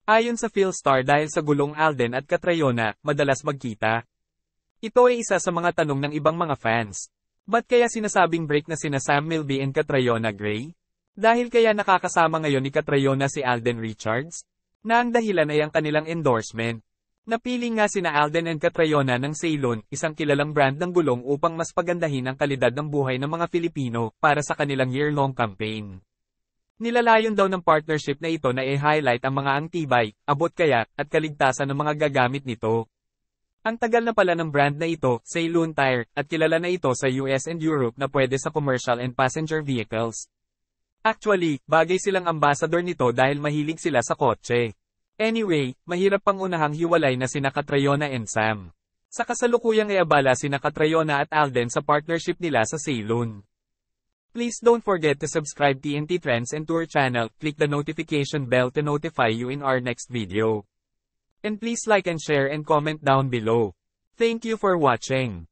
Ayon sa Philstar dahil sa gulong Alden at Catriona, madalas magkita. Ito ay isa sa mga tanong ng ibang mga fans. Ba't kaya sinasabing break na sina Sam Milby and Catriona Gray? Dahil kaya nakakasama ngayon ni Catriona si Alden Richards? Na ang dahilan ay ang kanilang endorsement. Napili nga sina Alden and Catriona ng Ceylon, isang kilalang brand ng gulong upang mas pagandahin ang kalidad ng buhay ng mga Filipino, para sa kanilang year-long campaign. Nilalayon daw ng partnership na ito na i-highlight ang mga angtibay, abot kaya, at kaligtasan ng mga gagamit nito. Ang tagal na pala ng brand na ito, Ceylon Tire, at kilala na ito sa US and Europe na pwede sa commercial and passenger vehicles. Actually, bagay silang ambassador nito dahil mahilig sila sa kotse. Anyway, mahirap pang unahang hiwalay na sina Catriona and Sam. Sa kasalukuyang iabala sina Catriona at Alden sa partnership nila sa Ceylon. Please don't forget to subscribe TNT Trends and to our channel, click the notification bell to notify you in our next video. And please like and share and comment down below. Thank you for watching.